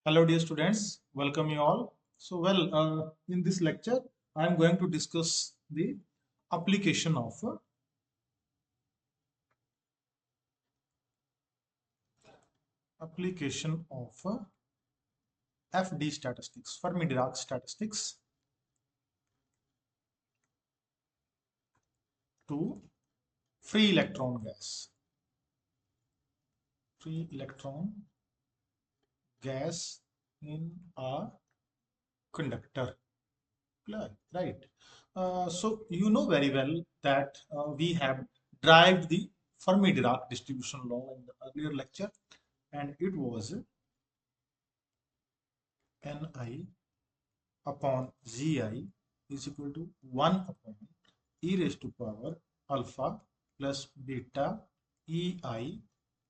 Hello, dear students. Welcome you all. In this lecture, I am going to discuss the application of FD statistics, Fermi-Dirac statistics, to free electron gas. Free electron gas in a conductor. Right. So you know very well that we have derived the Fermi-Dirac distribution law in the earlier lecture, and it was Ni upon Gi is equal to 1 upon e raised to power alpha plus beta Ei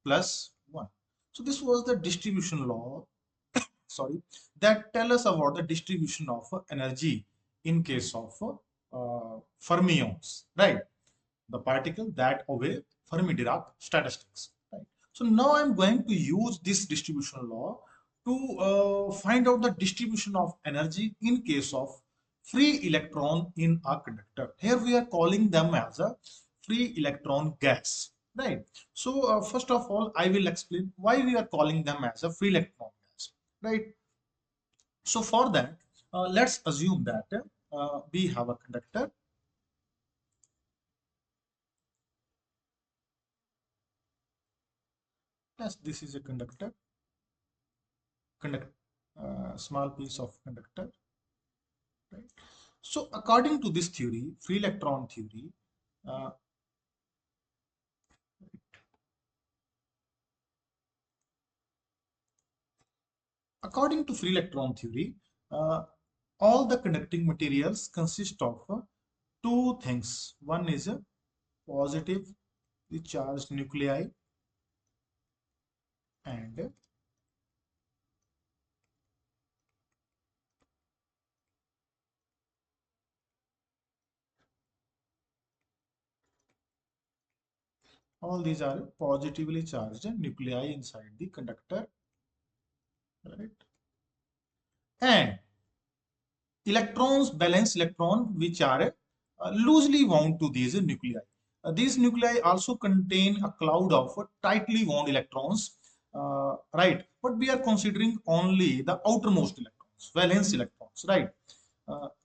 plus 1. So this was the distribution law, sorry, that tell us about the distribution of energy in case of fermions, right? The particle that obey Fermi-Dirac statistics, right? So now I'm going to use this distribution law to find out the distribution of energy in case of free electron in a conductor. Here we are calling them as a free electron gas, right? So first of all, I will explain why we are calling them as a free electron gas, right? So for that, let's assume that we have a conductor. Yes, this is a small piece of conductor, right? So according to this theory, free electron theory, uh, according to free electron theory, all the conducting materials consist of two things. One is a positively charged nuclei, and all these are positively charged nuclei inside the conductor, right? And electrons, valence electron, which are loosely wound to these nuclei. These nuclei also contain a cloud of tightly wound electrons, right? But we are considering only the outermost electrons, valence electrons, right?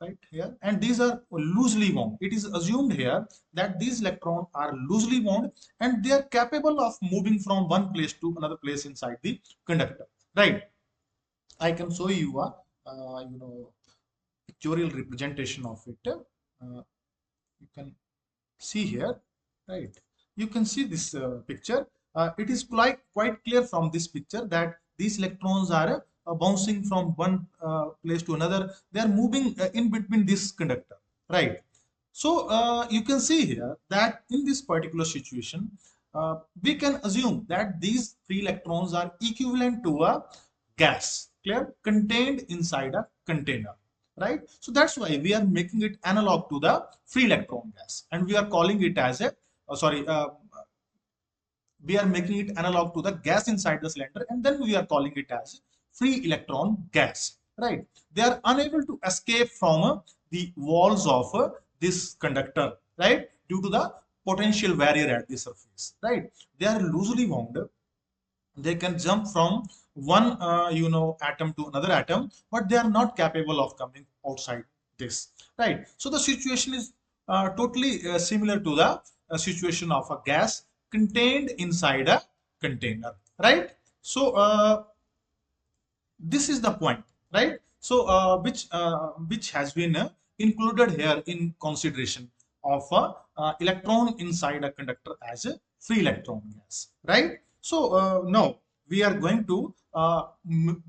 Right here, and these are loosely wound. It is assumed here that these electrons are loosely wound and they are capable of moving from one place to another place inside the conductor, right? I can show you a pictorial representation of it. You can see here, right? You can see this picture. It is quite clear from this picture that these electrons are bouncing from one place to another. They are moving in between this conductor, right? So you can see here that in this particular situation, we can assume that these free electrons are equivalent to a gas, clear, contained inside a container, right? So that's why we are making it analog to the free electron gas, and we are calling it as a we are making it analog to the gas inside the cylinder, and then we are calling it as free electron gas, right? They are unable to escape from the walls of this conductor, right, due to the potential barrier at the surface, right? They are loosely wound. They can jump from one atom to another atom, but they are not capable of coming outside this, right? So the situation is totally similar to the situation of a gas contained inside a container, right? So this is the point, right? So which has been included here in consideration of a electron inside a conductor as a free electron gas, right? So now we are going to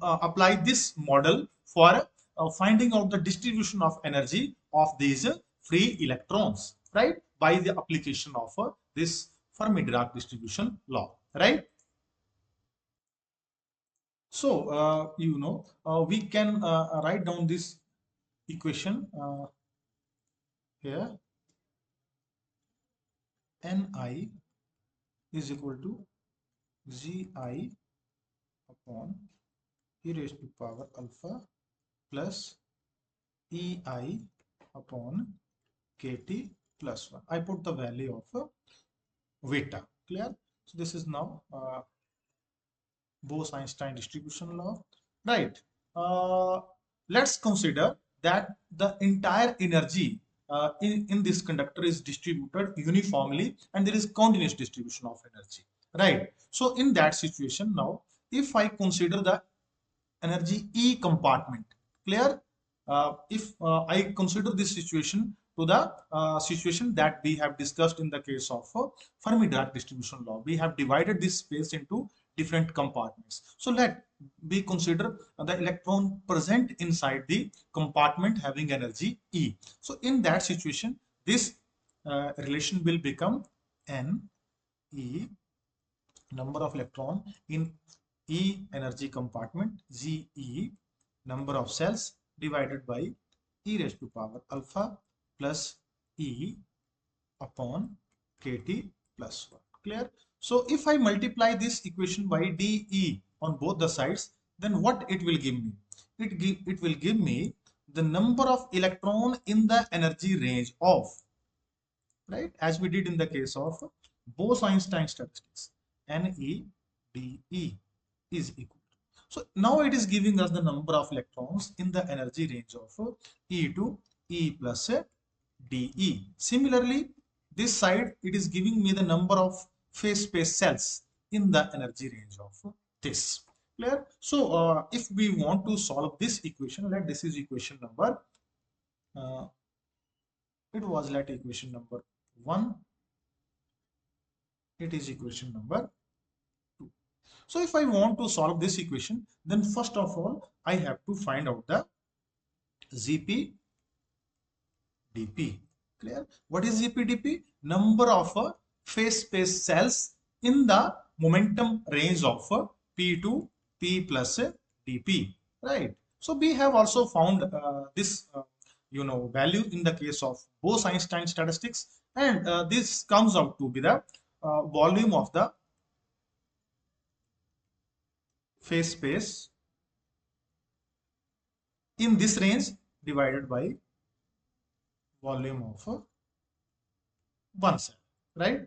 apply this model for finding out the distribution of energy of these free electrons, right, by the application of this Fermi-Dirac distribution law, right? So, we can write down this equation here. Ni is equal to Gi upon e raised to power alpha plus ei upon kt plus 1. I put the value of beta. Clear? So this is now Bose-Einstein distribution law, right? Let's consider that the entire energy in this conductor is distributed uniformly and there is continuous distribution of energy, right? So in that situation now, if I consider the energy E compartment, clear? If I consider this situation to the situation that we have discussed in the case of Fermi-Dirac distribution law, we have divided this space into different compartments. So let we consider the electron present inside the compartment having energy E. So in that situation, this relation will become N E, number of electron in E energy compartment, GE, number of cells divided by e raised to power alpha plus E upon KT plus 1. Clear? So if I multiply this equation by dE on both the sides, then what it will give me? It will give me the number of electron in the energy range of, right, as we did in the case of Bose-Einstein statistics, NEDE is equal. So now it is giving us the number of electrons in the energy range of E to E plus DE. Similarly, this side it is giving me the number of phase space cells in the energy range of this. Clear? So if we want to solve this equation, let this is equation number it was let equation number 1, it is equation number 2. So if I want to solve this equation, then first of all I have to find out the ZP dp. Clear? What is ZPdp? Number of phase space cells in the momentum range of p to p plus dp. Right? So we have also found this value in the case of Bose-Einstein statistics, and this comes out to be the volume of the phase space in this range divided by volume of one cell, right?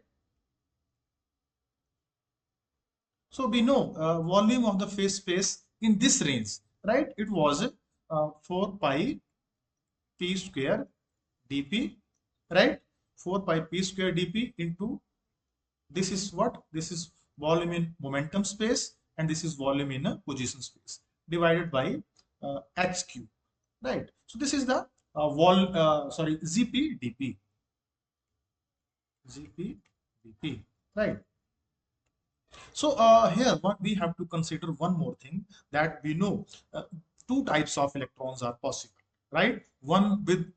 So we know volume of the phase space in this range, right? It was 4 pi p square dp, right? 4 pi p square dp into, this is what? This is volume in momentum space and this is volume in a position space divided by h cube, right? So this is the ZP dp, ZP dp, right? So here what we have to consider one more thing, that we know two types of electrons are possible, right? One with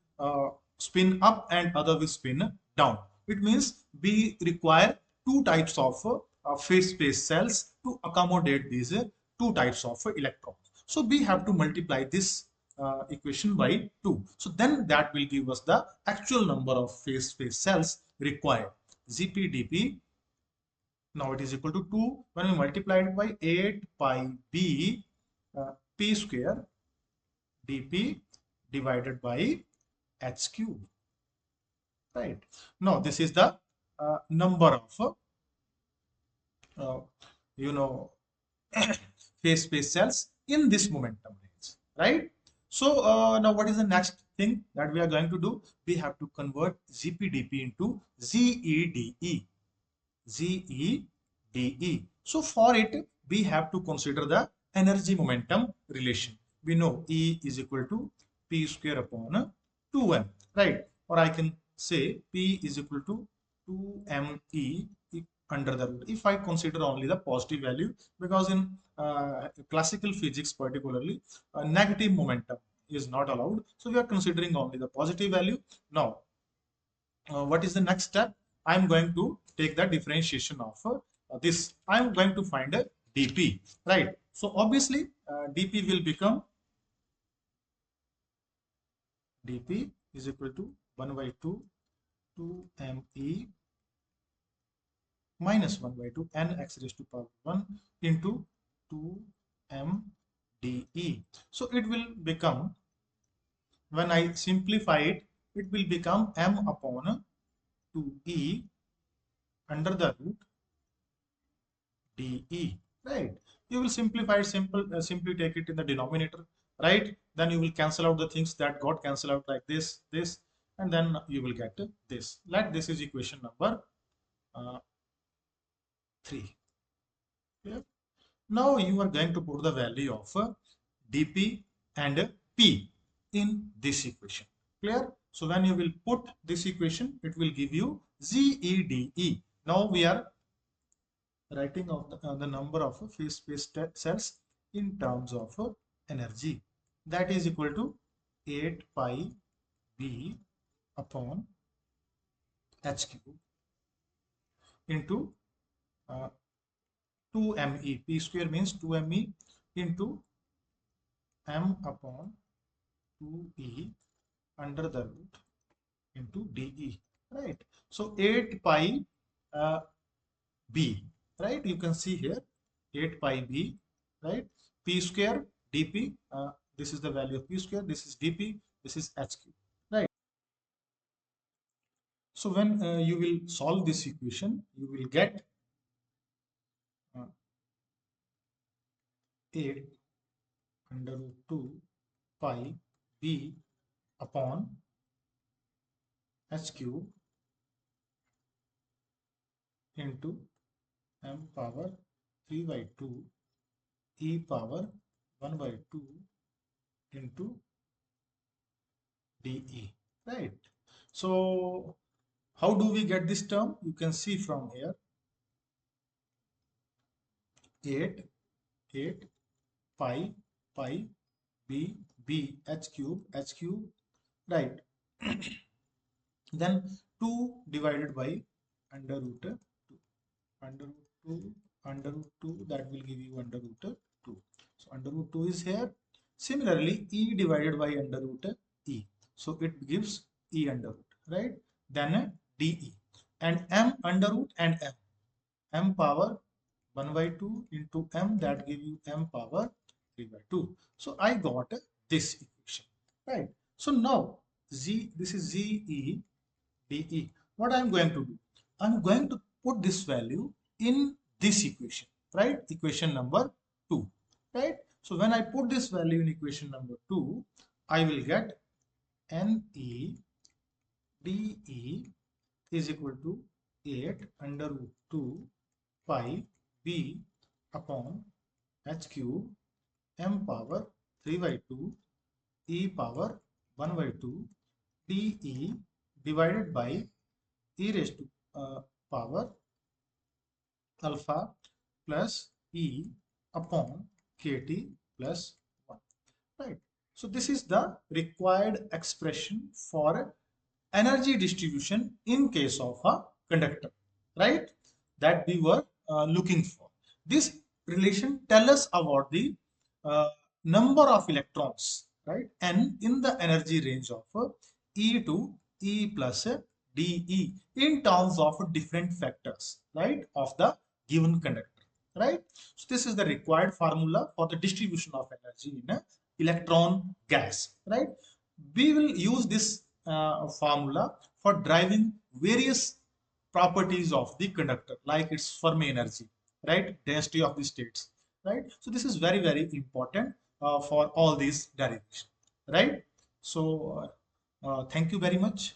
spin up and other with spin down. It means we require two types of phase space cells to accommodate these two types of electrons. So we have to multiply this equation by 2. So then that will give us the actual number of phase space cells required. ZPdP, now it is equal to 2 when we multiply it by 8 pi b p square dp divided by h cube, right? Now this is the number of uh, you know phase space cells in this momentum range, right? So now what is the next thing that we are going to do? We have to convert ZPdP into ZEDE. ZEDE. So for it, we have to consider the energy momentum relation. We know E is equal to P square upon 2M, right? Or I can say P is equal to 2ME under the root. If I consider only the positive value, because in classical physics particularly, negative momentum is not allowed. So we are considering only the positive value. Now, what is the next step? I'm going to take the differentiation of this. I'm going to find a dp, right? So obviously dp will become, dp is equal to 1 by 2 2me minus 1 by 2 n x raised to power 1 into 2m dE. So it will become, when I simplify it, it will become m upon 2e under the root dE, right? You will simplify it, simply take it in the denominator, right? Then you will cancel out the things that got cancelled out, like this, and then you will get this. Like this is equation number 3. Yeah. Now you are going to put the value of dP and P in this equation. Clear? So when you will put this equation, it will give you ZEDE. Now we are writing of the number of phase space cells in terms of energy. That is equal to 8 pi B upon H cube into 2 me. P square means 2 me into m upon 2e under the root into dE, right? So 8 pi uh, b, right? You can see here 8 pi b, right? P square dP, this is the value of P square, this is dP, this is H cube, right? So when you will solve this equation, you will get 8 under root 2 pi b upon H cube into m power 3 by 2 e power 1 by 2 into dE, right? So how do we get this term? You can see from here 8 pi b h cube, right? Then 2 divided by under root 2, under root 2, under root 2, that will give you under root 2. So under root 2 is here. Similarly, e divided by under root e. So it gives e under root, right? Then dE. And m under root and m power 1 by 2 into m, that give you m power 3 by 2. So I got this equation, right? So now this is ZE dE. What I am going to do? I am going to put this value in this equation, right? Equation number 2, right? So when I put this value in equation number 2, I will get NE dE is equal to 8 under root 2 pi b upon H cube m power 3 by 2 e power 1 by 2 dE divided by e raised to power alpha plus e upon kt plus 1, right? So this is the required expression for energy distribution in case of a conductor, right? That we were looking for. This relation tells us about the uh, number of electrons, right? And in the energy range of E to E plus dE in terms of different factors, right, of the given conductor, right? So this is the required formula for the distribution of energy in a electron gas, right? We will use this formula for driving various properties of the conductor, like its Fermi energy, right, density of the states, right? So this is very, very important for all these derivations, right? So thank you very much.